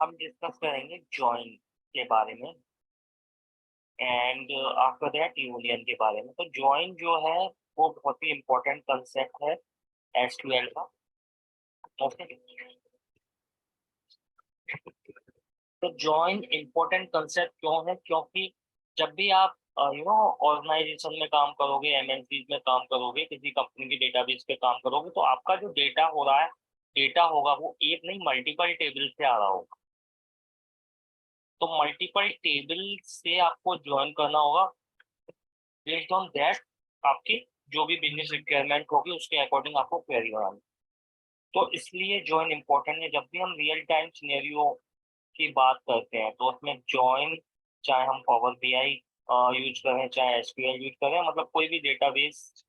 हम डिस्कस करेंगे जॉइन के बारे में एंड आफ्टर दैट यूनियन के बारे में। तो जॉइन जो है वो बहुत ही इम्पोर्टेंट कंसेप्ट है एसक्यूएल का। ओके, तो जॉइन इम्पोर्टेंट कंसेप्ट क्यों है? क्योंकि जब भी आप ऑर्गेनाइजेशन में काम करोगे, एमएनसीज में काम करोगे, किसी कंपनी के डेटाबेस पे काम करोगे, तो आपका जो डेटा हो रहा है, डेटा होगा वो एक नहीं मल्टीपल टेबल से आ रहा होगा। तो मल्टीपल टेबल से आपको ज्वाइन करना होगा। बेस्ड ऑन दैट आपकी जो भी बिजनेस रिक्वायरमेंट होगी उसके अकॉर्डिंग आपको क्वेरी बनानी। तो इसलिए ज्वाइन इंपॉर्टेंट है। जब भी हम रियल टाइम सिनेरियो की बात करते हैं तो उसमें ज्वाइन, चाहे हम पावर बीआई यूज करें, चाहे एसक्यूएल यूज करें, मतलब कोई भी डेटाबेस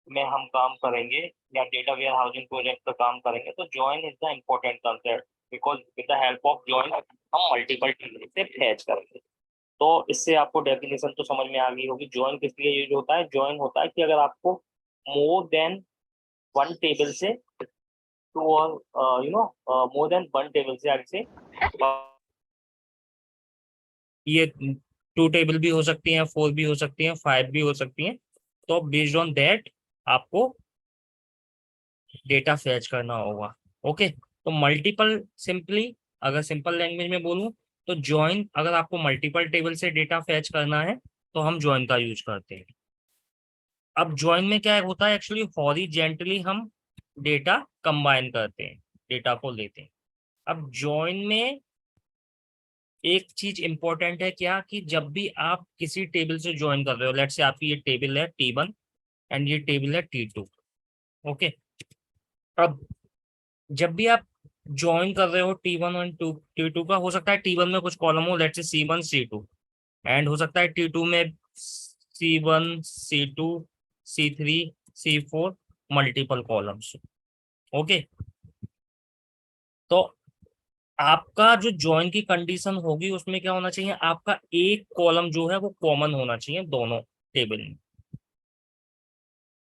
में हम काम करेंगे या डेटा वेयर हाउसिंग प्रोजेक्ट पर काम करेंगे, तो join is the important concept, because with the help of join हम मल्टीपल टेबल से फैच करेंगे। तो इससे आपको डेफिनेशन तो समझ में आ गई होगी। ज्वाइन किस लिए यूज होता है? ज्वाइन होता है कि अगर आपको मोर देन वन टेबल से टू और मोर देन वन टेबल से आगे से ये 2 टेबल भी हो सकती हैं, 4 भी हो सकती हैं, 5 भी हो सकती हैं। तो बेस्ड ऑन दैट आपको डेटा फैच करना होगा। ओके, तो मल्टीपल, सिंपली अगर सिंपल लैंग्वेज में बोलूं तो ज्वाइन, अगर आपको मल्टीपल टेबल से डेटा फैच करना है तो हम ज्वाइन का यूज करते हैं। अब ज्वाइन में क्या होता है, एक्चुअली हॉरिजेंटली हम डेटा कंबाइन करते हैं, डेटा को लेते हैं। अब ज्वाइन में एक चीज इंपॉर्टेंट है क्या, कि जब भी आप किसी टेबल से ज्वाइन कर रहे हो, लेट्स से आपकी ये टेबल है T1 एंड ये टेबल है T2। ओके, अब जब भी आप ज्वाइन कर रहे हो T1 और T2 का, हो सकता है T1 में कुछ कॉलम हो, let's say C1 C2, and हो सकता है T2 में C1 C2 C3 C4 multiple columns. Okay, तो आपका जो ज्वाइन की कंडीशन होगी उसमें क्या होना चाहिए, आपका एक कॉलम जो है वो कॉमन होना चाहिए दोनों टेबल में।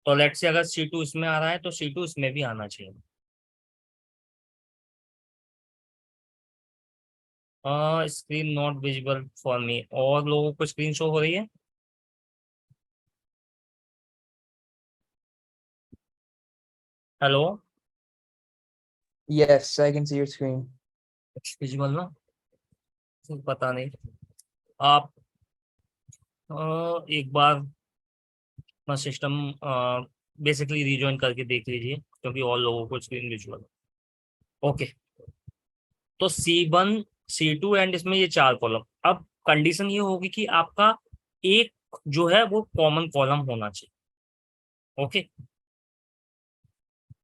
तो लेट्स से अगर C2 इसमें आ रहा है तो C2 इसमें भी आना चाहिए। Screen not visible for me, और लोगों को स्क्रीन शो हो रही है? Hello, Yes, I can see your screen. Visible ना? पता नहीं। आप एक बार अपना सिस्टम बेसिकली रीजॉइन करके देख लीजिए, क्योंकि और लोगों को स्क्रीन विजुअल। ओके, तो C1 C2 एंड इसमें ये 4 कॉलम। अब कंडीशन ये होगी कि आपका एक जो है वो कॉमन कॉलम होना चाहिए। ओके,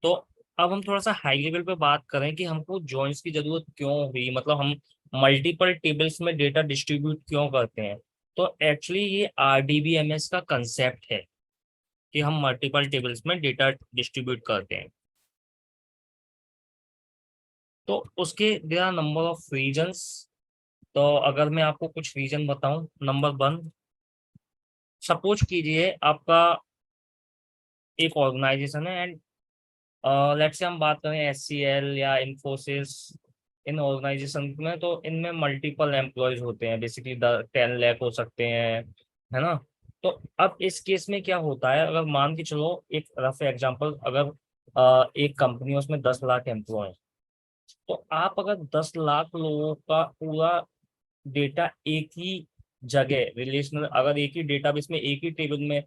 तो अब हम थोड़ा सा हाई लेवल पे बात करें कि हमको जॉइंट्स की जरूरत क्यों हुई, मतलब हम मल्टीपल टेबल्स में डेटा डिस्ट्रीब्यूट क्यों करते हैं। तो एक्चुअली ये RDBMS का कंसेप्ट है कि हम मल्टीपल टेबल्स में डेटा डिस्ट्रीब्यूट करते हैं। तो उसके there are number of reasons. तो अगर मैं आपको कुछ रीजन बताऊं, नंबर 1, सपोज कीजिए आपका एक ऑर्गेनाइजेशन है एंड लेट्स से हम बात करें HCL या इन्फोसिस, इन ऑर्गेनाइजेशन में तो इनमें मल्टीपल एम्प्लॉयज होते हैं, बेसिकली 10 लाख हो सकते हैं, है ना। तो अब इस केस में क्या होता है, अगर मान के चलो एक रफ एग्जांपल, अगर एक कंपनी है उसमें 10 लाख एम्प्लॉय हैं, तो आप अगर 10 लाख लोगों का पूरा डेटा एक ही जगह रिलेशनल, अगर एक ही डेटाबेस में एक ही टेबल में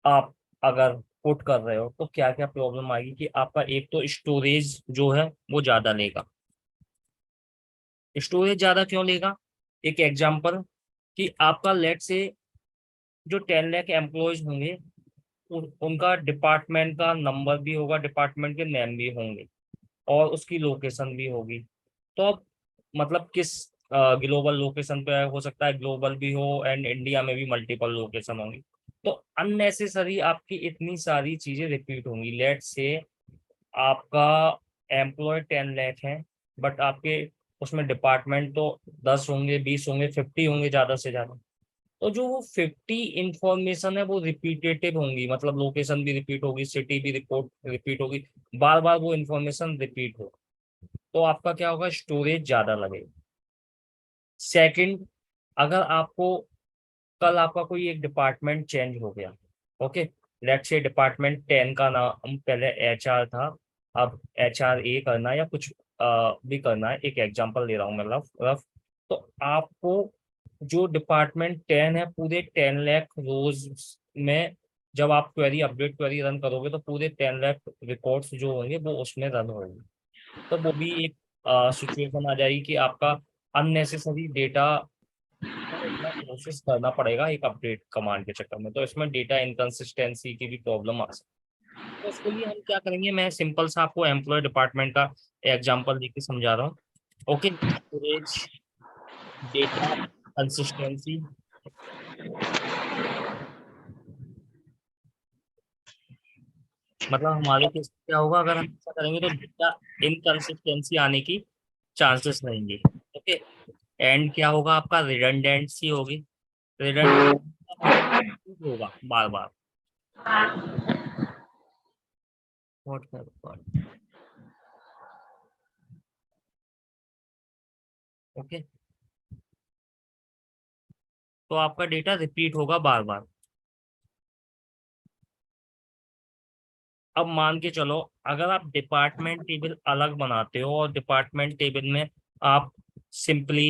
आप अगर पुट कर रहे हो, तो क्या क्या प्रॉब्लम आएगी कि आपका एक तो स्टोरेज जो है वो ज्यादा लेगा। स्टोरेज ज्यादा क्यों लेगा? एक एग्जांपल, कि आपका लेट से जो 10 लाख एम्प्लॉयज होंगे, उनका डिपार्टमेंट का नंबर भी होगा, डिपार्टमेंट के नेम भी होंगे, और उसकी लोकेशन भी होगी। तो अब मतलब किस ग्लोबल लोकेशन पे हो सकता है, ग्लोबल भी हो एंड इंडिया में भी मल्टीपल लोकेशन होंगी। तो अननेसेसरी आपकी इतनी सारी चीजें रिपीट होंगी। लेट से आपका एम्प्लॉय 10 लाख है, बट आपके उसमें डिपार्टमेंट तो 10 होंगे, 20 होंगे, 50 होंगे ज्यादा से ज्यादा। तो जो वो 50 इंफॉर्मेशन है वो रिपीटेटिव होंगी, मतलब लोकेशन भी रिपीट होगी, सिटी भी रिपोर्ट रिपीट होगी, बार बार वो इंफॉर्मेशन रिपीट हो। तो आपका क्या होगा, स्टोरेज ज्यादा लगेगा। सेकंड, अगर आपको कल आपका कोई एक डिपार्टमेंट चेंज हो गया, ओके, लेट्स से डिपार्टमेंट 10 का नाम पहले एचआर था, अब HR A करना है या कुछ भी करना है, एक एग्जांपल दे रहा हूँ मैं रफ रफ। तो आपको जो डिपार्टमेंट 10 है, पूरे 10 लाख रोज में जब आप क्वेरी अपडेट क्वेरी रन करोगे तो पूरे 10 लाख रिकॉर्ड्स जो होंगे वो उसमें रन होंगे। तो वो भी एक सिचुएशन आ जाएगी कि आपका अननेसेसरी डेटा को इतना प्रोसेस करना पड़ेगा एक अपडेट कमांड के चक्कर में, तो इसमें डेटा इनकंसिस्टेंसी की भी प्रॉब्लम आ सकती है। तो उसके लिए हम क्या करेंगे, मैं सिंपल सा आपको एम्प्लॉय डिपार्टमेंट का एग्जांपल देके समझा रहा हूँ। ओके, स्टोरेज, डेटा कंसिस्टेंसी, मतलब हमारे केस में क्या होगा, अगर हम ऐसा करेंगे तो डेटा इनकंसिस्टेंसी आने की चांसेस रहेंगे। ओके, एंड क्या होगा, आपका रिडंडेंसी होगी। रिडंडेंसी मतलब होगा बार बार। ओके, तो आपका डेटा रिपीट होगा बार बार। अब मान के चलो, अगर आप डिपार्टमेंट टेबल अलग बनाते हो और डिपार्टमेंट टेबल में आप सिंपली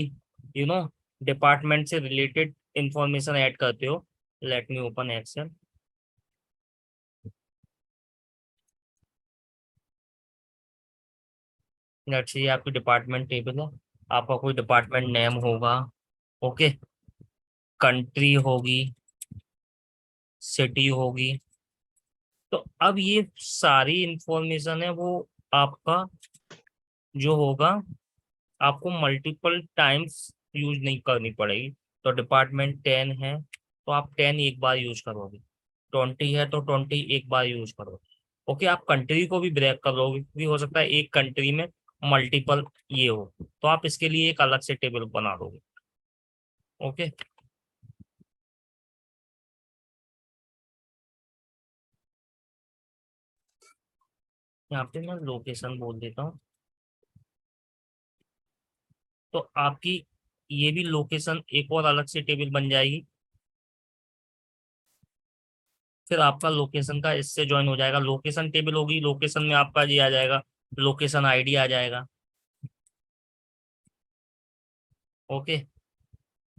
यू नो डिपार्टमेंट से रिलेटेड इंफॉर्मेशन ऐड करते हो। Let me open Excel. Let's say ये आपकी डिपार्टमेंट टेबल है, आपका कोई डिपार्टमेंट नेम होगा, ओके, कंट्री होगी, सिटी होगी। तो अब ये सारी इंफॉर्मेशन है वो आपका जो होगा, आपको मल्टीपल टाइम्स यूज नहीं करनी पड़ेगी। तो डिपार्टमेंट 10 है तो आप 10 एक बार यूज करोगे, 20 है तो 20 एक बार यूज करोगे। ओके, आप कंट्री को भी ब्रेक कर लोगे क्योंकि हो सकता है एक कंट्री में मल्टीपल ये हो, तो आप इसके लिए एक अलग से टेबल बना दोगे। ओके, यहाँ पे मैं लोकेशन बोल देता हूँ। तो आपकी ये भी लोकेशन एक और अलग से टेबल बन जाएगी। फिर आपका लोकेशन का इससे ज्वाइन हो जाएगा, लोकेशन टेबल होगी, लोकेशन में आपका ये आ जाएगा, लोकेशन आईडी आ जाएगा। ओके,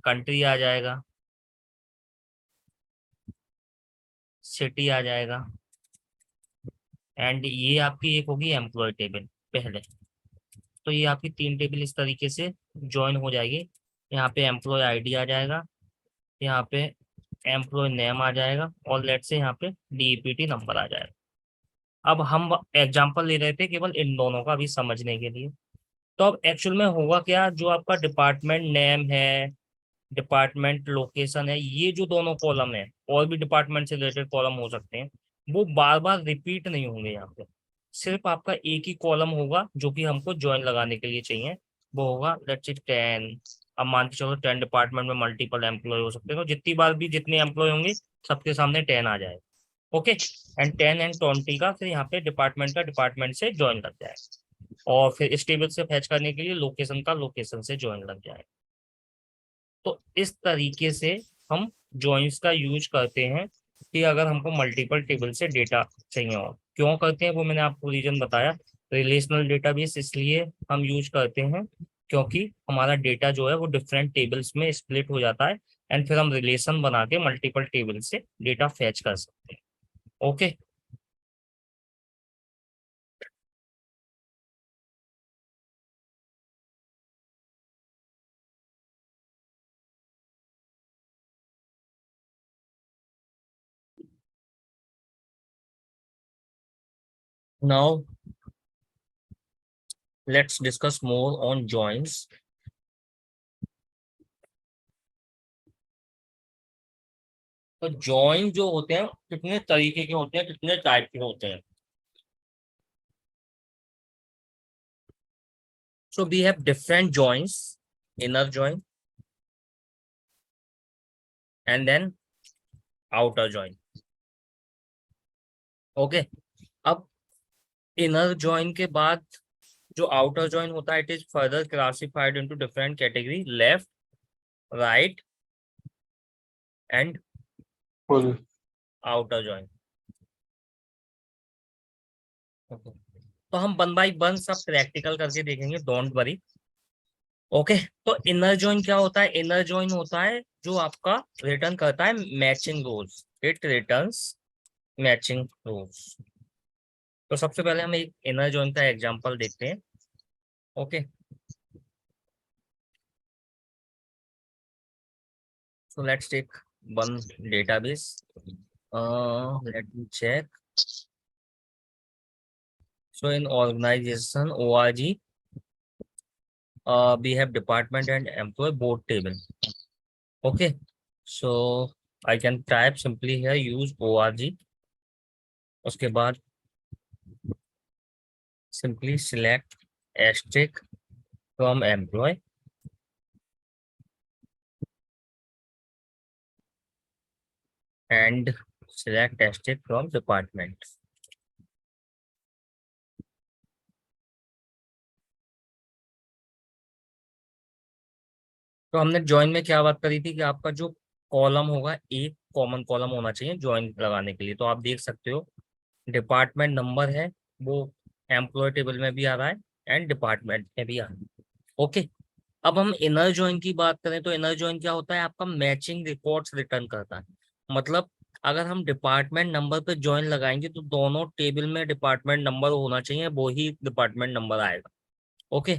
कंट्री आ जाएगा, सिटी आ जाएगा, एंड ये आपकी एक होगी एम्प्लॉय टेबल पहले। तो ये आपकी तीन टेबल इस तरीके से ज्वाइन हो जाएगी। यहाँ पे एम्प्लॉय आईडी आ जाएगा, यहाँ पे एम्प्लॉय नेम आ जाएगा, और लेट से यहाँ पे DEPT नंबर आ जाएगा। अब हम एग्जांपल ले रहे थे केवल इन दोनों का भी समझने के लिए। तो अब एक्चुअल में होगा क्या, जो आपका डिपार्टमेंट नेम है, डिपार्टमेंट लोकेशन है, ये जो दोनों कॉलम है, और भी डिपार्टमेंट से रिलेटेड कॉलम हो सकते हैं, वो बार बार रिपीट नहीं होंगे यहाँ पे। सिर्फ आपका एक ही कॉलम होगा जो कि हमको ज्वाइन लगाने के लिए चाहिए, वो होगा लेट्स से 10। अब मान के चलो 10 डिपार्टमेंट में मल्टीपल एम्प्लॉय हो सकते हैं, तो जितनी बार भी जितने एम्प्लॉय होंगे सबके सामने 10 आ जाए। ओके, एंड 10 एंड 20 का फिर यहाँ पे डिपार्टमेंट का डिपार्टमेंट से ज्वाइन लग जाए, और फिर इस टेबल से फैच करने के लिए लोकेशन का लोकेशन से ज्वाइन लग जाए। तो इस तरीके से हम जॉइंस का यूज करते हैं कि अगर हमको मल्टीपल टेबल से डेटा चाहिए हो। क्यों करते हैं वो मैंने आपको रीजन बताया। रिलेशनल डेटाबेस इसलिए हम यूज करते हैं क्योंकि हमारा डेटा जो है वो डिफरेंट टेबल्स में स्प्लिट हो जाता है, एंड फिर हम रिलेशन बना के मल्टीपल टेबल से डेटा फैच कर सकते हैं। Okay, now let's discuss more on joins. तो जॉइन जो होते हैं कितने तरीके के होते हैं, कितने टाइप के होते हैं। So we have different joins, inner join and then outer join. Okay, अब इनर जॉइन के बाद जो आउटर जॉइन होता है it is further classified into different category, left, right and full. Outer join. तो हम वन बाई वन सब practical करके देखेंगे, डोंट वरी। ओके, तो इनर जॉइन क्या होता है? इनर जॉइन होता है जो आपका रिटर्न करता है matching rose, it returns matching रोज। तो सबसे पहले हम एक इनर जॉइन का एग्जांपल देखते हैं। Okay, so let's take one database. Let me check. So in organization org, we have department and employee board table. Okay, so I can type simply here use org. उसके बाद simply select asterisk from employee and select asterisk from department. तो हमने join में क्या बात करी थी कि आपका जो कॉलम होगा एक कॉमन कॉलम होना चाहिए ज्वाइन लगाने के लिए। तो आप देख सकते हो डिपार्टमेंट नंबर है वो एम्प्लॉय टेबल में भी आ रहा है एंड डिपार्टमेंट में भी आ रहा है। ओके, अब हम इनर जॉइन की बात करें तो इनर जॉइन क्या होता है? आपका मैचिंग रिकॉर्ड्स रिटर्न करता है। मतलब अगर हम डिपार्टमेंट नंबर पे जॉइन लगाएंगे तो दोनों टेबल में डिपार्टमेंट नंबर होना चाहिए, वो ही डिपार्टमेंट नंबर आएगा। ओके,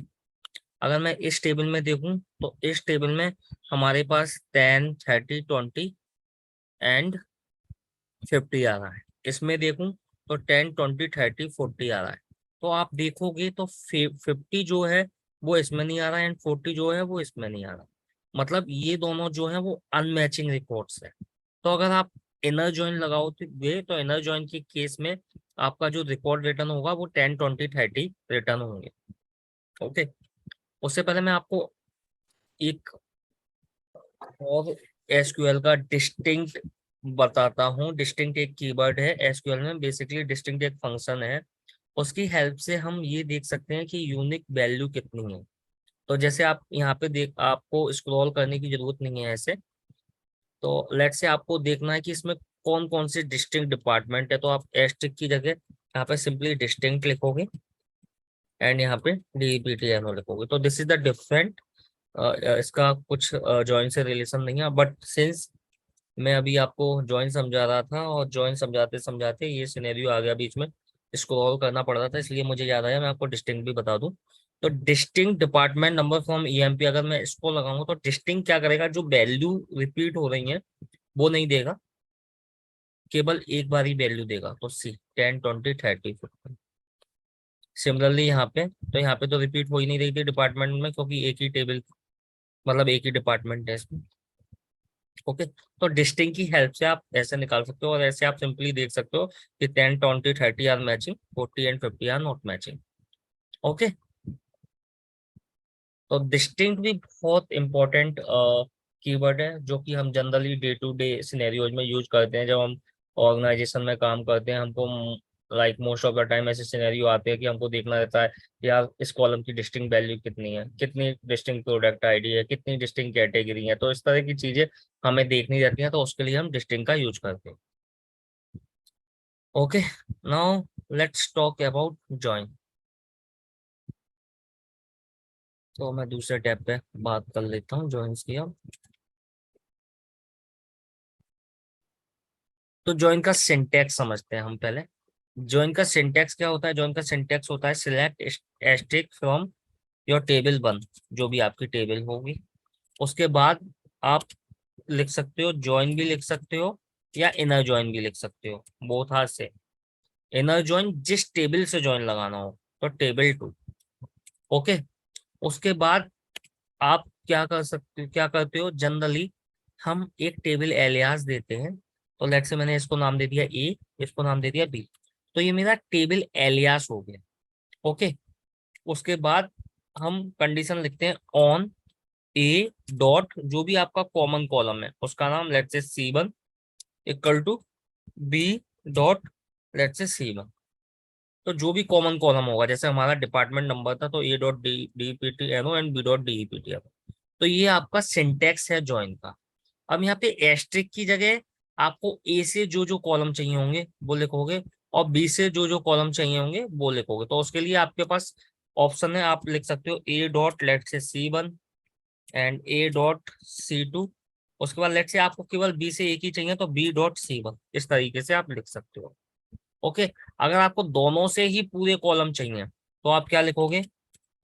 अगर मैं इस टेबल में देखूं तो इस टेबल में हमारे पास 10, 30, 20 एंड 50 आ रहा है। इसमें देखूं तो 10, 20, 30, 40 आ रहा है। तो आप देखोगे तो 50 जो है वो इसमें नहीं आ रहा है एंड 40 जो है वो इसमें नहीं आ रहा। मतलब ये दोनों जो है वो अनमैचिंग रिकॉर्ड्स है। तो अगर आप इनर जॉइन लगाओगे तो इनर जॉइन के केस में आपका जो रिकॉर्ड रिटर्न होगा वो 10, 20, 30 रिटर्न होंगे। ओके, उससे पहले मैं आपको एक और एसक्यूएल का डिस्टिंक्ट बताता हूँ। डिस्टिंक्ट एक कीवर्ड है एसक्यूएल में, बेसिकली डिस्टिंक्ट एक फंक्शन है। उसकी हेल्प से हम ये देख सकते हैं कि यूनिक वैल्यू कितनी है। तो जैसे आप यहाँ पे देख, आपको स्क्रॉल करने की जरूरत नहीं है ऐसे। तो लेट से आपको देखना है कि इसमें कौन कौन से डिस्टिंक्ट डिपार्टमेंट है, तो आप एस्ट्रिक की जगह यहाँ पे सिंपली डिस्टिंक्ट लिखोगे एंड यहाँ पे DPTNO लिखोगे। तो दिस इज द डिफरेंट। इसका कुछ जॉइन से रिलेशन नहीं है, बट सिंस मैं अभी आपको जॉइन समझा रहा था और जॉइन समझाते समझाते ये सिनेरियो आ गया बीच में, स्क्रॉल करना पड़ रहा था, इसलिए मुझे याद आया मैं आपको डिस्टिंक्ट भी बता दूं। तो distinct department number from EMP अगर मैं इसको लगाऊंगा तो डिस्टिंक्ट क्या करेगा, जो वैल्यू रिपीट हो रही है वो नहीं देगा, केवल एक बार ही वैल्यू देगा। तो सी 10, 20, 30, 50। सिमिलरली यहाँ पे तो यहाँ पे तो रिपीट हो ही नहीं रही थी डिपार्टमेंट में, क्योंकि एक ही टेबल मतलब एक ही डिपार्टमेंट है इसमें। ओके, तो डिस्टिंग की हेल्प से आप ऐसे निकाल सकते हो और ऐसे आप सिंपली देख सकते हो कि 10, 20, 30 are matching, 40 and 50 are not matching. Okay, तो डिस्टिंक्ट भी बहुत इंपॉर्टेंट कीवर्ड है जो कि हम generally day to day scenarios में यूज करते हैं। जब हम ऑर्गेनाइजेशन में काम करते हैं हमको like most of the time ऐसे सिनेरियो आते हैं कि हमको देखना रहता है यार इस कॉलम की डिस्टिंक्ट वैल्यू कितनी है, कितनी डिस्टिंक्ट प्रोडक्ट आईडी है, कितनी डिस्टिंक्ट कैटेगरी है। तो इस तरह की चीजें हमें देखनी रहती हैं, तो उसके लिए हम डिस्टिंक्ट का यूज करते हैं। Okay, now let's talk about join. तो मैं दूसरे टैब पे बात कर लेता हूँ जॉइंस की अब। तो जॉइन का सिंटैक्स समझते हैं हम पहले। जॉइन का सिंटैक्स क्या होता है? जॉइन का सिंटैक्स होता है select asterisk from your table 1, जो भी आपकी टेबल होगी। उसके बाद आप लिख सकते हो जॉइन भी लिख सकते हो या इनर जॉइन भी लिख सकते हो, बोथ आर से। इनर जॉइन जिस टेबल से जॉइन लगाना हो तो टेबल 2। ओके, उसके बाद आप क्या करते हो जनरली, हम एक टेबल एलियास देते हैं। तो लेट से मैंने इसको नाम दे दिया ए, इसको नाम दे दिया बी। तो ये मेरा टेबल एलियास हो गया। ओके, उसके बाद हम कंडीशन लिखते हैं ऑन ए डॉट जो भी आपका कॉमन कॉलम है उसका नाम let say C1 equal to B dot let say C1। तो जो भी कॉमन कॉलम होगा, जैसे हमारा डिपार्टमेंट नंबर था तो A dot DEPT NO and B dot DEPT NO, तो ये आपका सिंटेक्स है ज्वाइन का। अब यहाँ पे एस्ट्रिक की जगह आपको ए से जो जो कॉलम चाहिए होंगे वो लिखोगे, और बी से जो जो कॉलम चाहिए होंगे वो लिखोगे। तो उसके लिए आपके पास ऑप्शन है, आप लिख सकते हो ए dot let say C1 and A dot C2। उसके बाद लेट से आपको केवल बी से एक ही चाहिए तो बी डॉट C1, इस तरीके से आप लिख सकते हो। ओके, अगर आपको दोनों से ही पूरे कॉलम चाहिए तो आप क्या लिखोगे,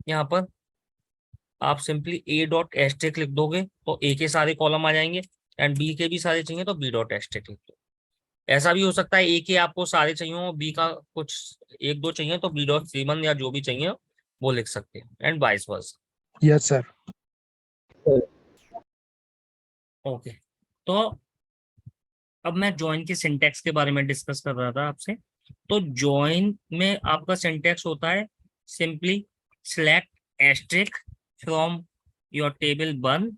यहाँ पर आप सिंपली ए डॉट एस्ट्रिक लिख दोगे तो ए के सारे कॉलम आ जाएंगे, एंड बी के भी सारे चाहिए तो बी डॉट एस्ट्रिक लिख दो। ऐसा भी हो सकता है ए के आपको सारे चाहिए हो, बी का कुछ एक दो चाहिए तो बी डॉट C1 या जो भी चाहिए वो लिख सकते हैं, and vice versa. Yes sir. Okay, तो अब मैं ज्वाइन के सिंटैक्स के बारे में डिस्कस कर रहा था आपसे। तो ज्वाइन में आपका सिंटैक्स होता है simply select asterisk from your table one,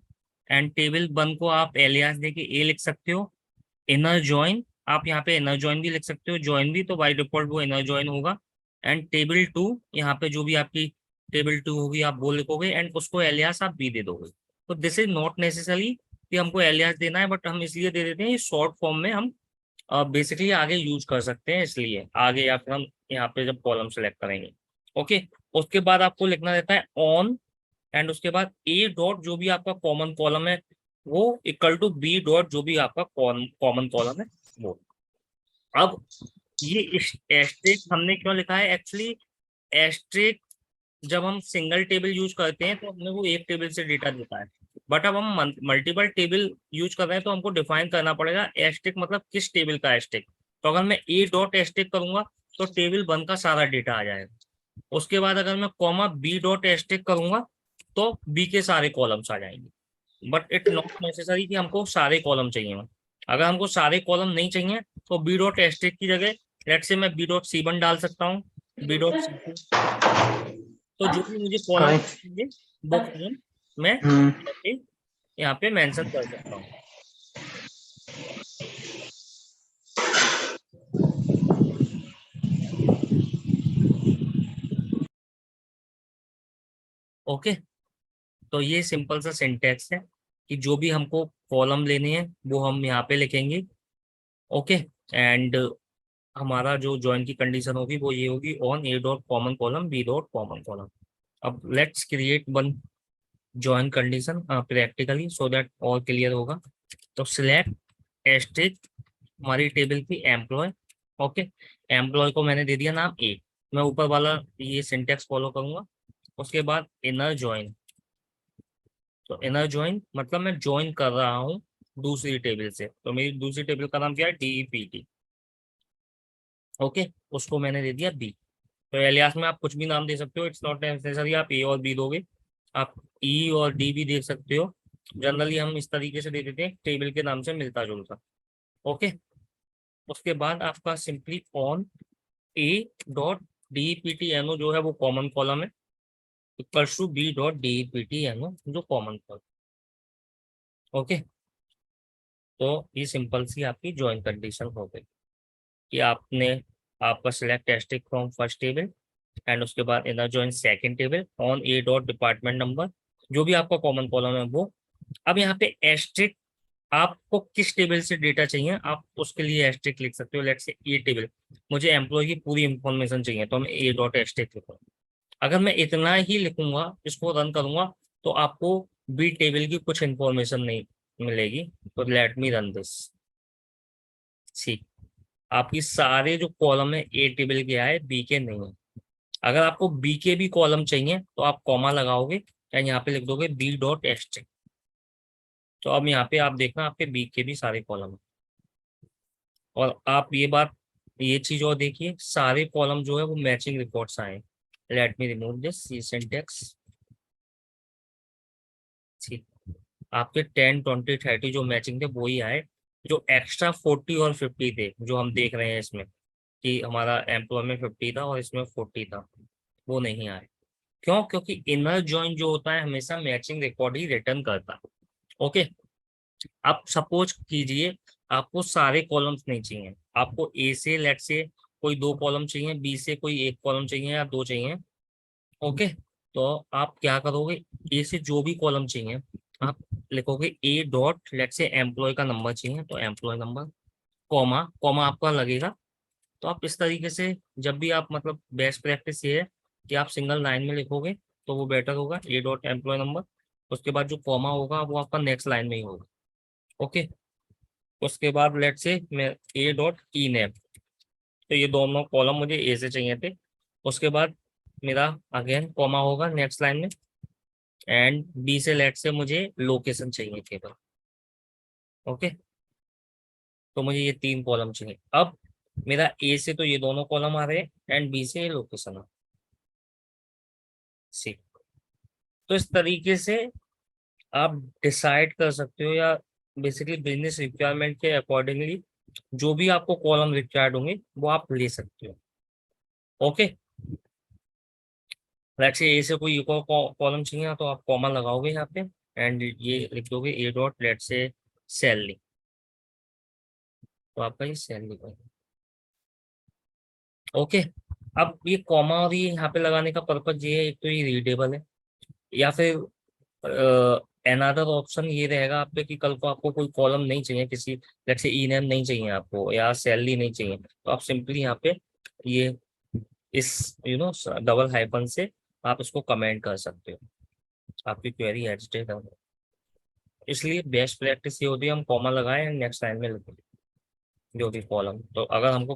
and table one को आप एलियास देके ए लिख सकते हो। इनर ज्वाइन, आप यहाँ पे इनर ज्वाइन भी लिख सकते हो, ज्वाइन भी तो बाय डिफॉल्ट वो इनर ज्वाइन होगा। एंड टेबल टू, यहाँ पे जो भी आपकी टेबल टू होगी आप वो लिखोगे, एंड उसको एलियास आप बी दे दोगे। तो दिस इज नॉट नेसेसरी कि हमको एलियास देना है, बट हम इसलिए दे देते हैं शॉर्ट फॉर्म में हम बेसिकली आगे यूज कर सकते हैं, इसलिए आगे या फिर हम यहाँ पे जब कॉलम सेलेक्ट करेंगे। ओके, उसके बाद आपको लिखना रहता है ऑन, एंड उसके बाद ए डॉट जो भी आपका कॉमन कॉलम है वो इक्वल टू बी डॉट जो भी आपका कॉमन कॉलम है वो। अब ये एस्ट्रिक हमने क्यों लिखा है, एक्चुअली एस्ट्रिक जब हम सिंगल टेबल यूज करते हैं तो हमें वो एक टेबल से डेटा देता है, बट अब हम मल्टीपल टेबल यूज कर रहे हैं तो हमको डिफाइन करना पड़ेगा एस्ट्रिक मतलब किस टेबल का एस्ट्रिक। तो अगर मैं ए डॉट एस्ट्रिक करूंगा तो टेबल वन का सारा डेटा आ जाएगा। उसके बाद अगर मैं कॉमा बी डॉट एस्ट्रिक करूंगा तो बी के सारे कॉलम्स आ जाएंगे, बट इट नॉट नेसेसरी कि हमको सारे कॉलम चाहिए। अगर हमको सारे कॉलम नहीं चाहिए तो बी डॉट एस्ट्रिक की जगह लेट से मैं बी डॉट C1 डाल सकता हूँ, बी डॉट C2। तो जो भी मुझे कॉलम चाहिए वो कॉलम मैं यहाँ पे मेंशन कर सकता हूँ। ओके, तो ये सिंपल सा सिंटैक्स है कि जो भी हमको कॉलम लेने हैं वो हम यहाँ पे लिखेंगे। ओके, एंड हमारा जो ज्वाइन की कंडीशन होगी वो ये होगी on A dot common column B dot common column. अब let's create one join condition practically so that और क्लियर होगा। तो सिलेक्ट एस्ट्रिक हमारी टेबल की एम्प्लॉय। ओके, एम्प्लॉय को मैंने दे दिया नाम ए, मैं ऊपर वाला ये सिंटेक्स फॉलो करूंगा। उसके बाद इनर ज्वाइन, तो इनर ज्वाइन मतलब मैं ज्वाइन कर रहा हूँ दूसरी टेबल से, तो मेरी दूसरी टेबल का नाम क्या है DEPT। ओके, उसको मैंने दे दिया बी। तो एलियास में आप कुछ भी नाम दे सकते हो, इट्स नॉट नेसेसरी आप ए और बी दोगे, आप ई और डी भी दे सकते हो। जनरली हम इस तरीके से दे देते हैं टेबल के नाम से मिलता जुलता। ओके, उसके बाद आपका simply on A dot DEPT जो है वो कॉमन कॉलम है, equals to B dot DEPT जो कॉमन कॉलम। ओके, तो ये सिंपल सी आपकी ज्वाइन कंडीशन हो गई कि आपने आपका select asterisk from first table, and उसके बाद inner join second table on A dot department number जो भी आपका कॉमन कॉलम है वो। अब यहाँ पे एस्ट्रिक आपको किस टेबल से डेटा चाहिए आप उसके लिए एस्ट्रिक लिख सकते हो। लेट्स से ए टेबल, मुझे एम्प्लॉय की पूरी इंफॉर्मेशन चाहिए तो मैं ए डॉट एस्ट्रिक लिखूंगा। अगर मैं इतना ही लिखूंगा इसको रन करूंगा तो आपको बी टेबल की कुछ इंफॉर्मेशन नहीं मिलेगी। तो लेट मी रन दिस, सी आपकी सारे जो कॉलम है ए टेबल के आए बी के नहीं है। अगर आपको बी के भी कॉलम चाहिए तो आप कॉमा लगाओगे एंड यहाँ पे लिख दोगे बी डॉट एस्ट्रिक। तो अब यहाँ पे आप देखना आपके बी के भी सारे कॉलम है। और आप ये चीज और देखिए सारे कॉलम जो है वो मैचिंग रिकॉर्ड्स आए। Let me remove this syntax. ठीक, आपके 10 20 30 जो मैचिंग थे वो ही आए, जो एक्स्ट्रा 40 और 50 थे जो हम देख रहे हैं इसमें कि हमारा एम्प्लॉय में 50 था और इसमें 40 था, वो नहीं आए। क्यों? क्योंकि इनर जॉइन जो होता है हमेशा मैचिंग रिकॉर्ड ही रिटर्न करता है। ओके, आप सपोज कीजिए आपको सारे कॉलम्स नहीं चाहिए, आपको ए से लेट से कोई 2 कॉलम चाहिए, बी से कोई 1 कॉलम चाहिए या 2 चाहिए। ओके, तो आप क्या करोगे, ए से जो भी कॉलम चाहिए आप लिखोगे ए डॉट, लेट से एम्प्लॉय का नंबर चाहिए तो एम्प्लॉय नंबर, कॉमा, कॉमा आपका लगेगा। तो आप इस तरीके से जब भी आप, मतलब बेस्ट प्रैक्टिस ये है कि आप सिंगल लाइन में लिखोगे तो वो बेटर होगा, ए डॉट एम्प्लॉय नंबर। उसके बाद जो कॉमा होगा वो आपका नेक्स्ट लाइन में ही होगा। ओके, उसके बाद लेट से मैं ए डॉट ई नेम, तो ये दोनों कॉलम मुझे ए से चाहिए थे। उसके बाद मेरा अगेन कॉमा होगा नेक्स्ट लाइन में, एंड बी से लेट से मुझे लोकेशन चाहिए केवल। ओके, तो मुझे ये 3 कॉलम चाहिए। अब मेरा ए से तो ये दोनों कॉलम आ रहे हैं एंड बी से ये लोकेशन आ सी। तो इस तरीके से आप डिसाइड कर सकते हो, या बेसिकली बिजनेस रिक्वायरमेंट के अकॉर्डिंगली जो भी आपको कॉलम रिक्वायर्ड होंगे वो आप ले सकते हो। ओके, लेट्स से ए से कोई कॉलम चाहिए तो आप कॉमा लगाओगे यहाँ पे एंड ये लिख दोगे ए डॉट लेट से सैलरी, तो आपका ये सैलरी का। ओके, अब ये कॉमा और ये यहाँ पे लगाने का पर्पज ये है, एक तो ये रीडेबल है, या फिर अनदर ऑप्शन ये रहेगा आप पे कि कल को आपको कोई कॉलम नहीं चाहिए, किसी लेट्स से ई नेम नहीं चाहिए आपको या सैलरी नहीं चाहिए, तो आप सिंपली यहाँ पे ये इस डबल हाइफन से आप इसको कमेंट कर सकते हो, आपकी क्वेरी एडिटेड है। इसलिए बेस्ट प्रैक्टिस ये होती है हम कॉमा लगाएं एंड नेक्स्ट लाइन में लिखें जो भी कॉलम। तो अगर हमको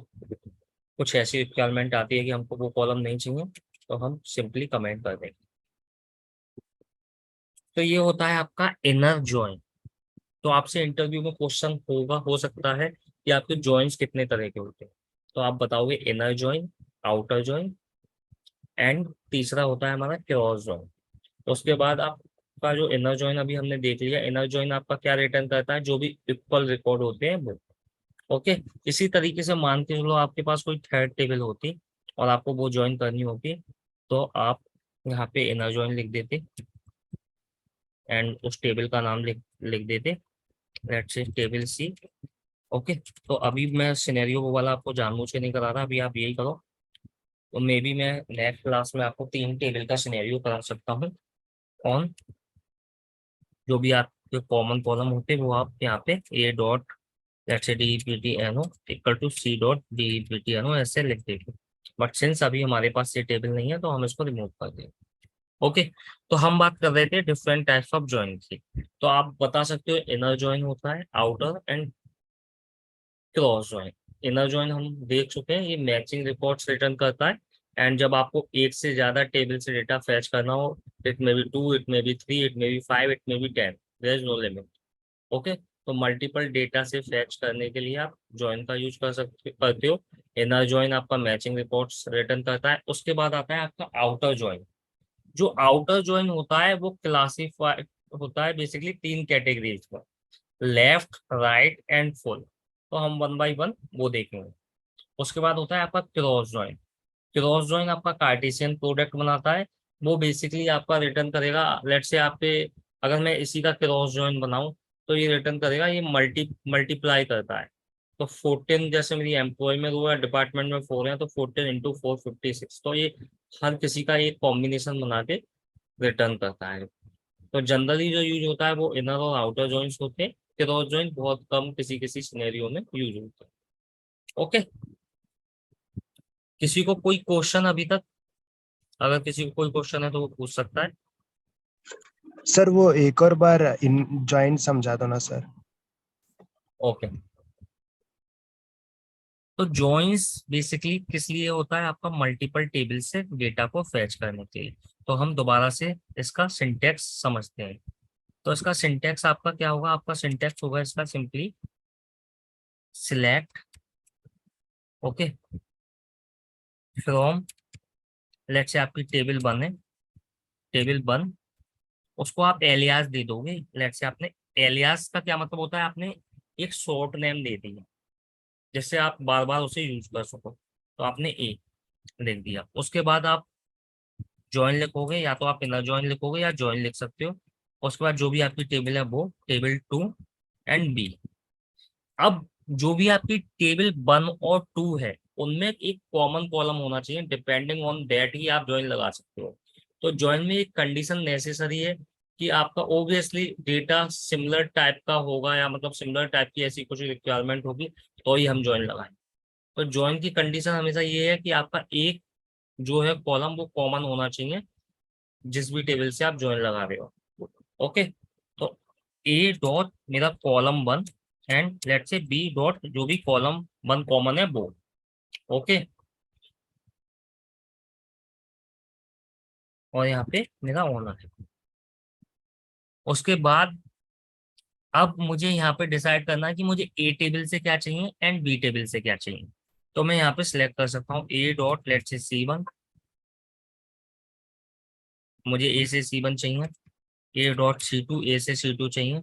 कुछ ऐसी रिक्वायरमेंट आती है कि हमको वो कॉलम नहीं चाहिए तो हम सिंपली कमेंट कर देंगे। तो ये होता है आपका इनर जॉइन। तो आपसे इंटरव्यू में क्वेश्चन होगा, हो सकता है कि आपके जॉइंट्स कितने तरह के होते हैं, तो आप बताओगे inner join, outer join, and तीसरा होता है हमारा क्रॉस जॉइन। उसके बाद आपका जो इनर जॉइन अभी हमने देख लिया, इनर जॉइन आपका क्या रिटर्न करता है, जो भी इक्वल रिकॉर्ड होते हैं वो। ओके, इसी तरीके से मान के चलो आपके पास कोई थर्ड टेबल होती और आपको वो ज्वाइन करनी होती, तो आप यहाँ पे इनर जॉइन लिख देते एंड उस टेबल का नाम लिख लिख देते, let's say table C. Okay, तो अभी मैं सिनेरियो वो वाला आपको जानबूझ के नहीं करा रहा, अभी आप यही करो। तो मे बी मैं नेक्स्ट क्लास में आपको 3 टेबल का सिनेरियो करा सकता हूँ ऑन, जो भी आपके कॉमन कॉलम होते हैं वो आप यहाँ पे A dot let's say DEPTNO equal to C dot DEPTNO ऐसे लिख देंगे। बट सिंस अभी हमारे पास ये टेबल नहीं है तो हम इसको रिमूव कर देंगे। ओके, तो हम बात कर रहे थे डिफरेंट टाइप्स ऑफ जॉइन की। तो आप बता सकते हो इनर जॉइन होता है, outer and cross join. Inner join हम देख चुके हैं, ये मैचिंग रिकॉर्ड्स रिटर्न करता है एंड जब आपको एक से ज्यादा टेबल से डेटा फैच करना हो, it may be 2, it may be 3, it may be 5, it may be 10, there is no limit. Okay, तो मल्टीपल डेटा से फैच करने के लिए आप जॉइन का यूज करते हो। इनर जॉइन आपका मैचिंग रिपोर्ट्स रिटर्न करता है। उसके बाद आता है आपका आउटर जॉइन। जो आउटर जॉइन होता है वो क्लासीफाइड होता है बेसिकली 3 कैटेगरीज में, लेफ्ट, राइट एंड फुल। तो हम वन बाय वन वो देखेंगे। उसके बाद होता है आपका क्रॉस जॉइन। क्रॉस जॉइन आपका कार्टेशियन प्रोडक्ट बनाता है। वो बेसिकली आपका रिटर्न करेगा, लेट से आप पे अगर मैं इसी का क्रॉस जॉइन बनाऊं तो ये रिटर्न करेगा, ये मल्टीप्लाई करता है। तो 14 जैसे मेरी एम्प्लॉय में हुआ, डिपार्टमेंट में 4 है तो 14 इंटू 456, तो ये हर किसी का एक कॉम्बिनेशन बना के रिटर्न करता है। तो जनरली जो यूज होता है वो इनर और आउटर जॉइंट्स होते हैं। क्रॉस जॉइन बहुत कम किसी किसी सिनेरियो में यूज होता है। ओके, किसी को कोई क्वेश्चन अभी तक? अगर किसी को कोई क्वेश्चन है तो वो पूछ सकता है। सर वो एक और बार इन जॉइंट समझा दो ना सर। ओके, तो जॉइंस बेसिकली किस लिए होता है, आपका मल्टीपल टेबल से डेटा को फैच करने के लिए। तो हम दोबारा से इसका सिंटेक्स समझते हैं। तो इसका सिंटेक्स आपका क्या होगा, आपका सिंटेक्स होगा इसका simply select, okay, from, let say आपकी टेबल वन है, टेबल वन, उसको आप एलियास दे दोगे। लेट से आपने, एलियास का क्या मतलब होता है, आपने एक शॉर्ट नेम दे दिया जिससे आप बार बार उसे यूज कर सको। तो आपने ए लिख दिया, उसके बाद आप ज्वाइन लिखोगे, या तो आप इनर ज्वाइन लिखोगे या ज्वाइन लिख सकते हो। उसके बाद जो भी आपकी टेबल है वो टेबल 2 एंड बी। अब जो भी आपकी टेबल 1 और 2 है उनमें एक कॉमन कॉलम होना चाहिए, डिपेंडिंग ऑन दैट ही आप ज्वाइन लगा सकते हो। तो ज्वाइन में एक कंडीशन नेसेसरी है कि आपका ओब्वियसली डेटा सिमिलर टाइप का होगा, या मतलब सिमिलर टाइप की ऐसी कुछ रिक्वायरमेंट होगी तो ही हम ज्वाइन लगाएं। तो ज्वाइन की कंडीशन हमेशा ये है कि आपका एक जो है कॉलम वो कॉमन होना चाहिए जिस भी टेबल से आप ज्वाइन लगा रहे हो। ओके, तो ए डॉट मेरा कॉलम 1 एंड लेट से बी डॉट जो भी कॉलम 1 कॉमन है वो। ओके, और यहाँ पे मेरा ओनर है। उसके बाद अब मुझे यहाँ पे डिसाइड करना है कि मुझे ए टेबल से क्या चाहिए एंड बी टेबल से क्या चाहिए। तो मैं यहाँ पे सिलेक्ट कर सकता हूँ ए डॉट लेट से C1, मुझे ए से C1 चाहिए, ए डॉट C2 ए से C2 चाहिए,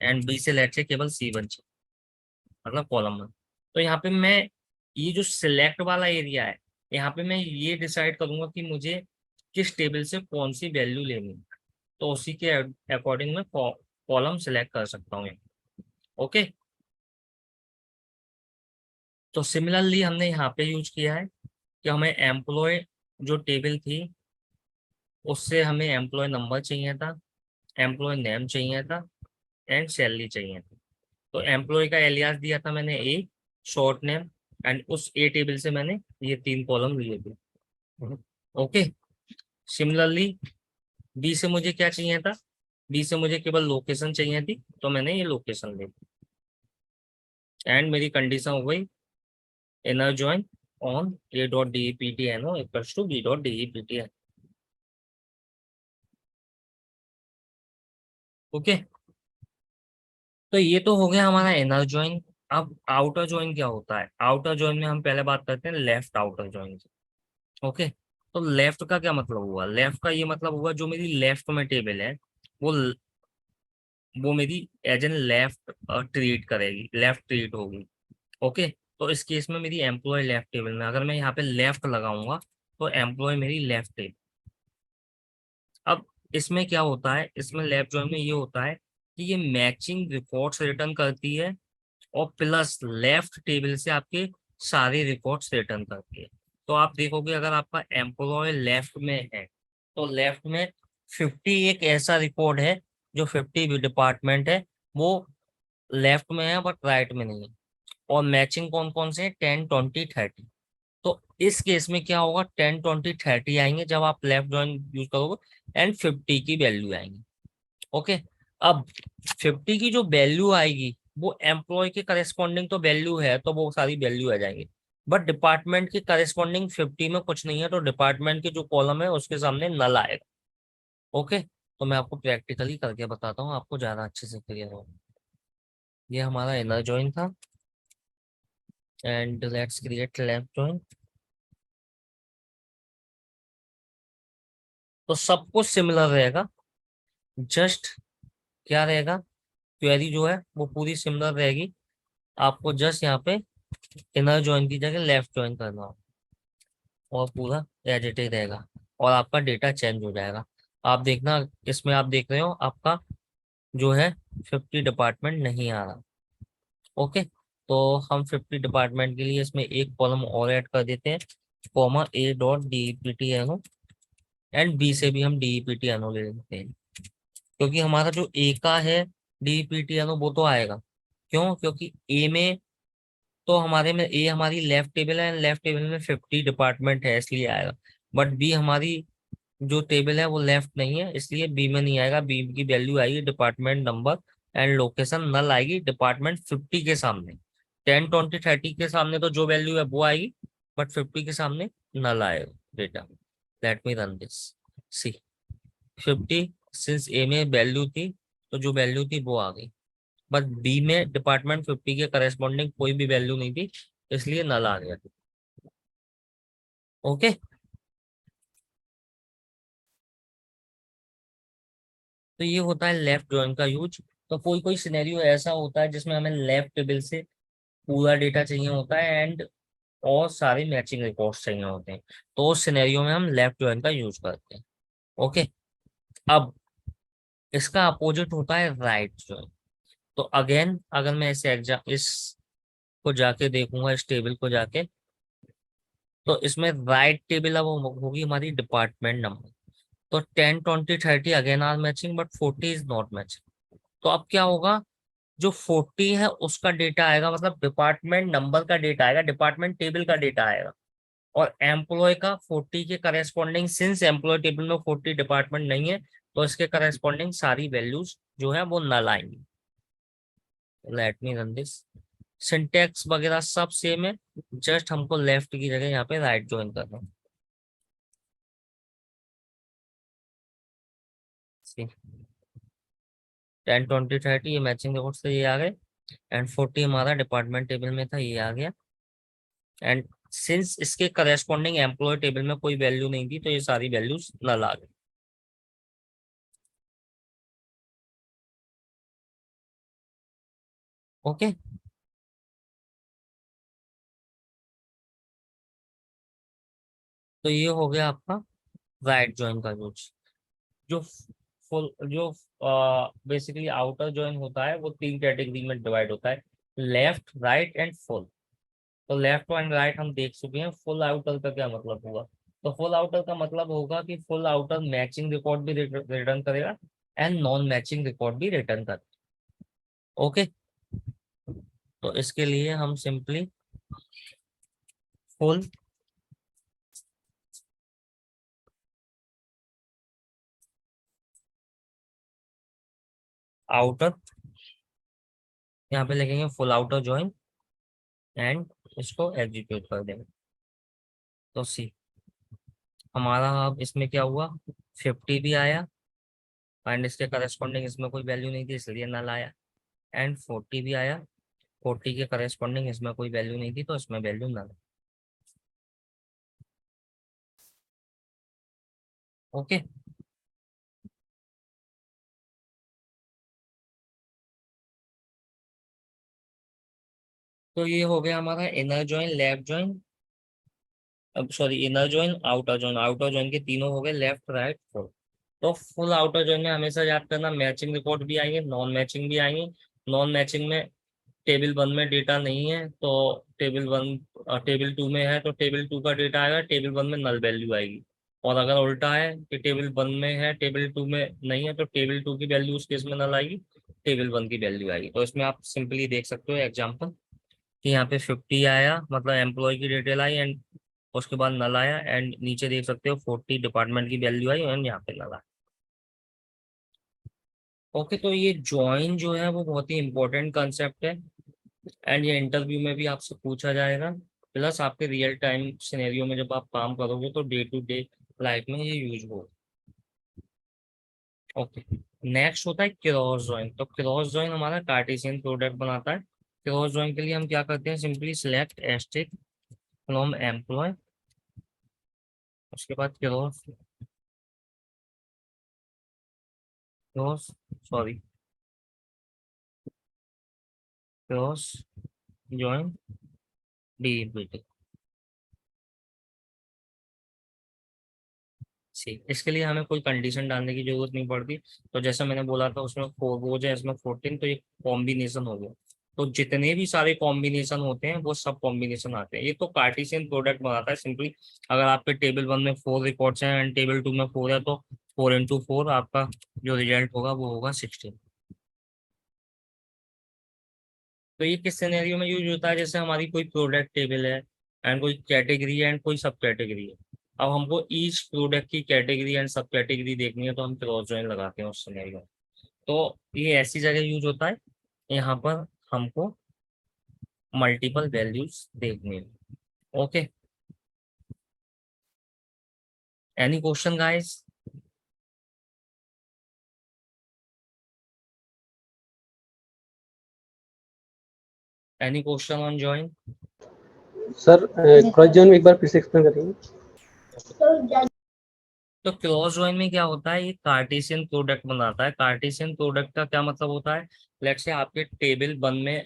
एंड बी से लेट से केवल C1 चाहिए, मतलब कॉलम 1। तो यहाँ पे मैं ये जो सिलेक्ट वाला एरिया है, यहाँ पे मैं ये डिसाइड करूंगा कि मुझे किस टेबल से कौन सी वैल्यू लेनी है, तो उसी के अकॉर्डिंग मैं कॉलम सिलेक्ट कर सकता हूँ। ओके, तो सिमिलरली हमने यहाँ पे यूज किया है कि हमें एम्प्लॉय जो टेबल थी उससे हमें एम्प्लॉय नंबर चाहिए था, एम्प्लॉय नेम चाहिए था, एंड सैलरी चाहिए थी। तो एम्प्लॉय का एलियास दिया था मैंने ए, शॉर्ट नेम, एंड उस ए टेबल से मैंने ये 3 कॉलम लिए थे। ओके, सिमिलरली बी से मुझे क्या चाहिए था, बी से मुझे केवल लोकेशन चाहिए थी, तो मैंने ये लोकेशन ली, एंड मेरी कंडीशन हो गई inner join on A dot D E P T N O equals to B dot D E P T N. Okay, तो ये तो हो गया हमारा इनर ज्वाइन। अब आउटर ज्वाइन क्या होता है, आउटर ज्वाइन में हम पहले बात करते हैं लेफ्ट आउटर ज्वाइन की। ओके, तो लेफ्ट का क्या मतलब हुआ, लेफ्ट का ये मतलब हुआ जो मेरी लेफ्ट में टेबल है वो वो मेरी एज एन लेफ्ट ट्रीट करेगी, लेफ्ट ट्रीट होगी। ओके, तो इस केस में मेरी एम्प्लॉय लेफ्ट टेबल में, अगर मैं यहाँ पे लेफ्ट लगाऊंगा तो एम्प्लॉय मेरी लेफ्ट टेबल। अब इसमें क्या होता है, इसमें लेफ्ट जॉइन में ये होता है कि ये मैचिंग रिकॉर्ड्स रिटर्न करती है, और प्लस लेफ्ट टेबल से आपके सारे रिकॉर्ड्स रिटर्न करती है। तो आप देखोगे अगर आपका एम्प्लॉय लेफ्ट में है तो लेफ्ट में 50 एक ऐसा रिकॉर्ड है जो 50 भी डिपार्टमेंट है वो लेफ्ट में है बट राइट में नहीं है। और मैचिंग कौन कौन से 10 20 30। तो इस केस में क्या होगा, 10 20 30 आएंगे जब आप लेफ्ट जॉइन यूज करोगे, एंड 50 की वैल्यू आएंगी। ओके, अब 50 की जो वैल्यू आएगी वो एम्प्लॉय के करस्पॉन्डिंग तो वैल्यू है तो वो सारी वैल्यू आ जाएंगी, बट डिपार्टमेंट के करस्पॉन्डिंग 50 में कुछ नहीं है, तो डिपार्टमेंट के जो कॉलम है उसके सामने नल आएगा। ओके, तो मैं आपको प्रैक्टिकली करके बताता हूँ, आपको ज्यादा अच्छे से क्लियर होगा। ये हमारा इनर जॉइन था, and let's create left join. तो सब कुछ सिमिलर रहेगा, जस्ट क्या रहेगा, क्वेरी जो है वो पूरी सिमिलर रहेगी। आपको जस्ट यहाँ पे इनर ज्वाइन की जगह लेफ्ट ज्वाइन करना हो, और पूरा एज इट इज रहेगा, और आपका डेटा चेंज हो जाएगा। आप देखना, इसमें आप देख रहे हो आपका जो है 50 डिपार्टमेंट नहीं आ रहा। ओके, तो हम 50 डिपार्टमेंट के लिए इसमें एक कॉलम और ऐड कर देते हैं, comma A dot D P T N O, and B से भी हम D P T N O ले लेते हैं, क्योंकि हमारा जो ए का है D P T N O वो तो आएगा। क्यों, क्योंकि ए में तो हमारे में ए हमारी लेफ्ट टेबल है, लेफ्ट टेबल में 50 डिपार्टमेंट है इसलिए आएगा। बट बी हमारी जो टेबल है वो लेफ्ट नहीं है इसलिए बी में नहीं आएगा, बी की वैल्यू आएगी डिपार्टमेंट नंबर एंड लोकेशन, नल आएगी डिपार्टमेंट 50 के सामने। 10 20 30 के सामने तो जो वैल्यू है वो आएगी, बट 50 के सामने नल आएगा data. Let me run this, C 50 since A में वैल्यू थी तो जो वैल्यू थी वो आ गई, बट बी में डिपार्टमेंट 50 के करस्पॉन्डिंग कोई भी वैल्यू नहीं थी इसलिए नल आ गया। ओके, तो ये होता है लेफ्ट जॉइन का यूज। तो कोई कोई सिनेरियो ऐसा होता है जिसमें हमें लेफ्ट टेबल से पूरा डेटा चाहिए होता है एंड और सारे मैचिंग रिकॉर्ड्स चाहिए होते हैं, तो उस सिनेरियो में हम लेफ्ट जॉइन का यूज करते हैं। ओके, अब इसका अपोजिट होता है राइट जॉइन। तो अगेन अगर मैं इस को जाके देखूंगा, इस टेबल को जाके, तो इसमें राइट टेबल अब होगी हमारी डिपार्टमेंट नंबर। तो 10, 20, 30 again are matching but 40 is not matching. तो अब क्या होगा, जो 40 है उसका डेटा आएगा, मतलब डिपार्टमेंट नंबर का डेटा आएगा, डिपार्टमेंट टेबल का डेटा आएगा। और एम्प्लॉय का 40 के करस्पॉन्डिंग, सिंस एम्प्लॉय टेबल में 40 डिपार्टमेंट नहीं है, तो इसके करस्पॉन्डिंग सारी वैल्यूज जो है वो नल आएंगी। Let me run this. Syntax वगैरह सब सेम है, जस्ट हमको लेफ्ट की जगह यहाँ पे राइट ज्वाइन करना है। 10, 20, 30 ये मैचिंग रिकॉर्ड से ये आ गए, एंड 40 हमारा डिपार्टमेंट टेबल में था, ये आ गया। एंड सिंस इसके करस्पॉन्डिंग एम्प्लॉय टेबल में कोई वैल्यू नहीं थी, तो ये सारी वैल्यूज नल आ गई। ओके, तो ये हो गया आपका राइट ज्वाइन का यूज। जो फुल जो बेसिकली आउटर ज्वाइन होता है वो तीन कैटेगरी में डिवाइड होता है, लेफ्ट, राइट एंड फुल। तो लेफ्ट एंड राइट हम देख चुके हैं, फुल आउटर का क्या मतलब होगा। तो फुल आउटर का मतलब होगा कि फुल आउटर मैचिंग रिकॉर्ड भी रिटर्न करेगा एंड नॉन मैचिंग रिकॉर्ड भी रिटर्न करेगा। ओके, तो इसके लिए हम सिंपली फुल आउटर यहाँ पे लिखेंगे, फुल आउटर ज्वाइन, एंड इसको एग्जीक्यूट कर देंगे। तो सी हमारा अब इसमें क्या हुआ, 50 भी आया एंड इसके करस्पॉन्डिंग इसमें कोई वैल्यू नहीं थी इसलिए नल आया, एंड 40 भी आया, 40 के करस्पॉन्डिंग इसमें कोई वैल्यू नहीं थी तो इसमें वैल्यू नल। ओके, तो ये हो गया हमारा इनर ज्वाइन, लेफ्ट ज्वाइन, अब sorry inner join, outer join. Outer join के तीनों हो गए, लेफ्ट, राइट, फुल। तो फुल आउटर ज्वाइन में हमेशा याद करना मैचिंग रिकॉर्ड भी आएंगे, नॉन मैचिंग भी आएंगे। नॉन मैचिंग में टेबल 1 में डेटा नहीं है तो टेबल 1, टेबल 2 में है तो टेबल 2 का डेटा आएगा, टेबल 1 में नल वैल्यू आएगी। और अगर उल्टा है कि टेबल 1 में है टेबल 2 में नहीं है, तो टेबल 2 की वैल्यू उस केस में नल आएगी, टेबल 1 की वैल्यू आएगी। तो इसमें आप सिंपली देख सकते हो एग्जाम्पल कि यहाँ पे 50 आया, मतलब एम्प्लॉय की डिटेल आई एंड उसके बाद नल आया, एंड नीचे देख सकते हो 40 डिपार्टमेंट की वैल्यू आई एंड यहाँ पे नल आया। ओके, तो ये ज्वाइन जो है वो बहुत ही इंपॉर्टेंट कंसेप्ट है, एंड ये इंटरव्यू में भी आपसे पूछा जाएगा, प्लस आपके रियल टाइम सिनेरियो में जब आप काम करोगे तो डे टू डे लाइफ में ये यूज हो। ओके, नेक्स्ट होता है क्रॉस ज्वाइन। तो क्रॉस ज्वाइन हमारा कार्टेशियन प्रोडक्ट बनाता है। क्रॉस ज्वाइन के लिए हम क्या करते हैं, simply select asterisk from employ, उसके बाद cross cross sorry cross join D. ठीक, इसके लिए हमें कोई कंडीशन डालने की जरूरत नहीं पड़ती। तो जैसा मैंने बोला था उसमें 4 रोज है, इसमें 14, तो ये कॉम्बिनेशन हो गया। तो जितने भी सारे कॉम्बिनेशन होते हैं वो सब कॉम्बिनेशन आते हैं। ये तो कार्टेशियन प्रोडक्ट बनाता है सिंपली। अगर आपके टेबल 1 में 4 रिकॉर्ड्स हैं एंड टेबल 2 में 4 है, तो 4 into 4 आपका जो रिजल्ट होगा वो होगा 16। तो ये किस सिनेरियो में यूज होता है, जैसे हमारी कोई प्रोडक्ट टेबल है एंड कोई कैटेगरी है एंड कोई सब कैटेगरी है। अब हमको ईच प्रोडक्ट की कैटेगरी एंड सब कैटेगरी देखनी है तो हम क्रॉस जॉइन लगाते हैं उस सिनेरियो में। तो ये ऐसी जगह यूज होता है, यहाँ पर हमको मल्टीपल वैल्यूज देखनी है। Okay, any question guys? Any question on join? Sir cross join एक बार फिर से एक्सप्लेन करेंगे। तो क्रॉस जॉइन में क्या होता है, ये कार्टेशियन प्रोडक्ट बनाता है। कार्टेशियन प्रोडक्ट का क्या मतलब होता है, लेट्स से आपके टेबल 1 में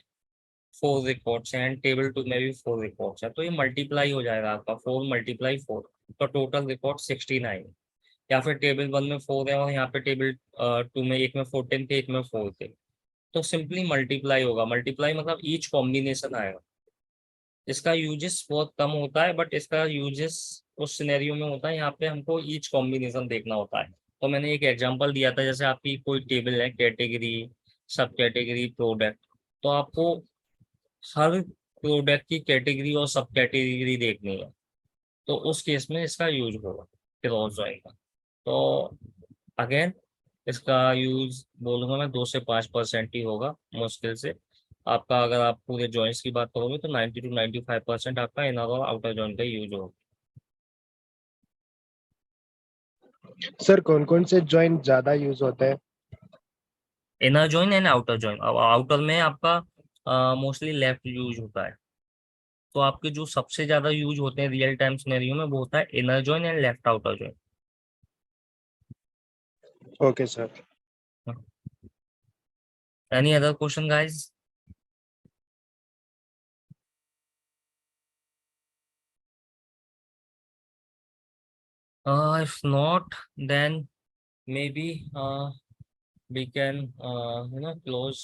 4 रिकॉर्ड्स हैं एंड टेबल 2 में भी 4 रिकॉर्ड्स है, तो ये मल्टीप्लाई हो जाएगा आपका 4 × 4, तो टोटल रिकॉर्ड 69। या फिर टेबल 1 में 4 है और यहाँ पे टेबल 2 में, एक में 14 थे एक में 4 थे, तो सिंपली मल्टीप्लाई होगा। मल्टीप्लाई मतलब ईच कॉम्बिनेशन आएगा। इसका यूजेस बहुत कम होता है, बट इसका यूजेस उस सिनेरियो में होता है, यहाँ पे हमको ईच कॉम्बिनेशन देखना होता है। तो मैंने एक एग्जांपल दिया था, जैसे आपकी कोई टेबल है, कैटेगरी, सब कैटेगरी, प्रोडक्ट, तो आपको हर प्रोडक्ट की कैटेगरी और सब कैटेगरी देखनी है, तो उस केस में इसका यूज होगा क्रॉस जॉइन का। तो अगेन इसका यूज बोलूंगा मैं 2 से 5% ही होगा मुश्किल से। आपका अगर आप पूरे जॉइंट्स की बात करोगे तो 90 to 95% आपका इनर और आउटर जॉइंट का यूज होगा। सर कौन कौन से जॉइंट ज्यादा यूज होते हैं? Inner joint and outer joint. अब आउटर में आपका मोस्टली लेफ्ट यूज होता है, तो आपके जो सबसे ज्यादा यूज होते हैं रियल टाइम सिनेरियो में वो होता है inner joint and left outer joint. Okay sir. Any other question guys? If not, then maybe we can close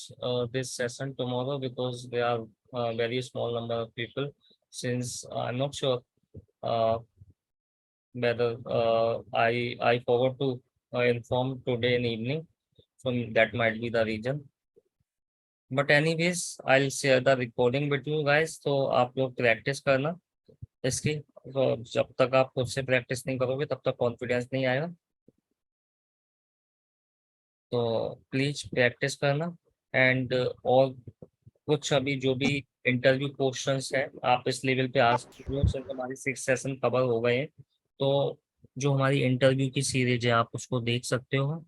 this session tomorrow, because there are very small number of people. Since I'm not sure uh, whether I forgot to inform today in evening, so that might be the reason. But anyways, I'll share the recording with you guys, तो आप लोग practice करना इसकी। तो जब तक आप खुद से प्रैक्टिस नहीं करोगे तब तक कॉन्फिडेंस नहीं आएगा, तो प्लीज प्रैक्टिस करना। एंड और कुछ अभी जो भी इंटरव्यू क्वेश्चंस है आप इस लेवल पे आ सकते हो, सिर्फ हमारी 6 सेशन कवर हो गए हैं, तो जो हमारी इंटरव्यू की सीरीज है आप उसको देख सकते हो।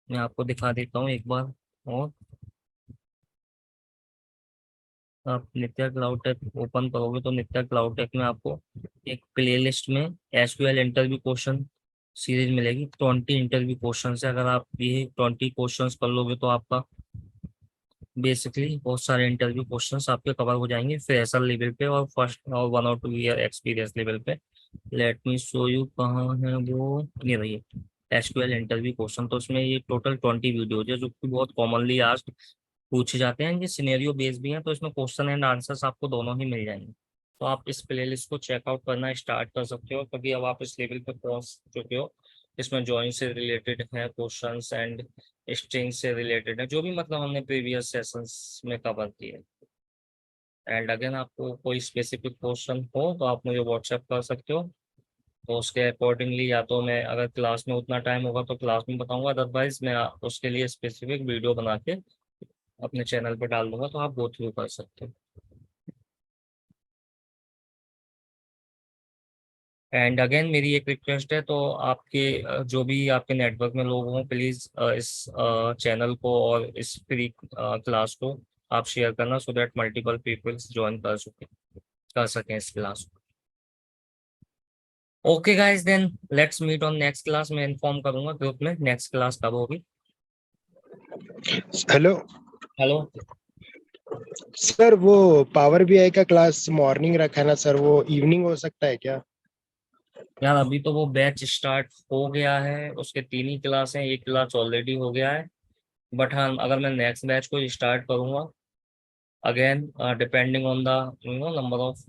मैं आपको दिखा देता हूँ एक बार और। आप नित्या क्लाउड टेक ओपन करोगे तो नित्या क्लाउड टेक में आपको एक प्लेलिस्ट में एसक्यूएल इंटरव्यू क्वेश्चन सीरीज मिलेगी। 20 इंटरव्यू क्वेश्चन है, अगर आप ये 20 क्वेश्चंस कर लोगे तो आपका बेसिकली बहुत सारे इंटरव्यू क्वेश्चंस आपके कवर हो जाएंगे फ्रेशर लेवल पे और फर्स्ट और 1 और 2 ईयर एक्सपीरियंस लेवल पे। लेट मी शो यू, कहाँ है वो, ये रही एसक्यूएल इंटरव्यू क्वेश्चन। तो इसमें ये टोटल 20 वीडियोज है जो कि बहुत कॉमनली आज पूछे जाते हैं, ये सिनेरियो बेस्ड भी हैं, तो इसमें क्वेश्चन एंड आंसर्स आपको दोनों ही मिल जाएंगे। तो आप इस प्लेलिस्ट को चेकआउट करना स्टार्ट कर सकते हो, क्योंकि अब आप इस लेवल पे पहुंच चुके हो। इसमें जॉइन से रिलेटेड है क्वेश्चंस एंड स्ट्रिंग से रिलेटेड है, जो भी मतलब हमने प्रीवियस सेशंस में कवर किए। एंड अगेन आपको कोई स्पेसिफिक क्वेश्चन हो तो आप मुझे व्हाट्सएप कर सकते हो, तो उसके अकॉर्डिंगली या तो मैं अगर क्लास में उतना टाइम होगा तो क्लास में बताऊंगा, अदरवाइज मैं उसके लिए स्पेसिफिक वीडियो बना के अपने चैनल पे डाल दूंगा, तो आप गो थ्रू कर सकते हो। एंड अगेन मेरी एक रिक्वेस्ट है, तो आपके जो भी आपके नेटवर्क में लोग हों प्लीज इस चैनल को और इस फ्री क्लास को आप शेयर करना, so that multiple peoples join कर सकें इस क्लास को। Okay guys, then let's meet on next class. मैं इन्फॉर्म करूंगा ग्रुप में नेक्स्ट क्लास कब होगी। Hello hello. सर, वो पावर बीआई का क्लास मॉर्निंग रखा है ना सर, वो इवनिंग हो सकता है क्या? यार अभी तो वो बैच स्टार्ट हो गया है, उसके 3 ही क्लास हैं, एक क्लास ऑलरेडी हो गया है। बट हाँ, अगर मैं नेक्स्ट बैच को स्टार्ट करूंगा again depending on the number of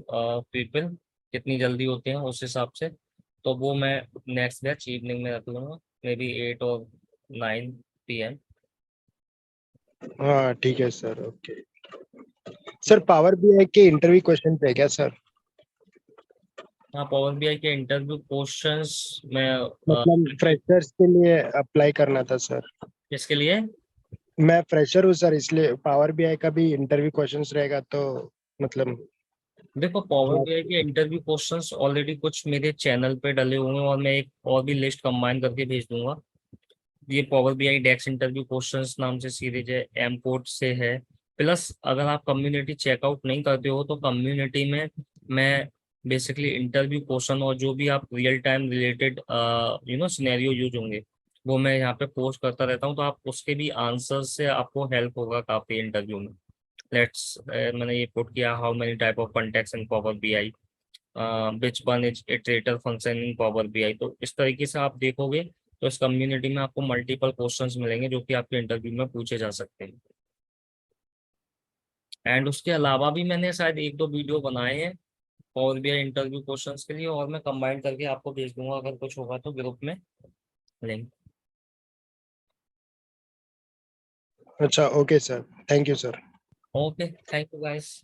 people, कितनी जल्दी होते हैं उस हिसाब से, तो वो मैं नेक्स्ट बैच इवनिंग में रख लूंगा, मे बी 8 और 9 PM। हाँ ठीक है sir, okay. Sir power BI के इंटरव्यू क्वेश्चन है क्या सर? हाँ, पावर बीआई के इंटरव्यू क्वेश्चंस में मतलब फ्रेशर्स के लिए अप्लाई करना था सर। किसके लिए? मैं फ्रेशर हूँ सर, इसलिए पावर बीआई का भी इंटरव्यू क्वेश्चंस रहेगा तो मतलब। देखो, पावर बीआई के इंटरव्यू क्वेश्चंस ऑलरेडी कुछ मेरे चैनल पे डले हुए हैं, और मैं एक और भी लिस्ट कंबाइन करके भेज दूंगा। ये पावर बीआई डेक्स इंटरव्यू क्वेश्चंस नाम से सीरीज है, एम कोड से है। प्लस अगर आप कम्युनिटी चेकआउट नहीं करते हो तो कम्युनिटी में मैं बेसिकली इंटरव्यू क्वेश्चन और जो भी आप real time related scenario use होंगे वो मैं यहाँ पे पोस्ट करता रहता हूँ, तो आप उसके भी आंसर से आपको हेल्प होगा काफी इंटरव्यू में। मैंने ये पुट किया, how many type of contacts in power BI, which one is iterator function in power BI. तो इस तरीके से आप देखोगे तो इस कम्युनिटी में आपको मल्टीपल क्वेश्चंस मिलेंगे जो कि आपके इंटरव्यू में पूछे जा सकते हैं। एंड उसके अलावा भी मैंने शायद 1-2 वीडियो बनाए हैं और भी इंटरव्यू क्वेश्चंस के लिए, और मैं कंबाइन करके आपको भेज दूंगा अगर कुछ होगा तो ग्रुप में लिंक। अच्छा, okay sir, thank you sir. Okay, thank you guys.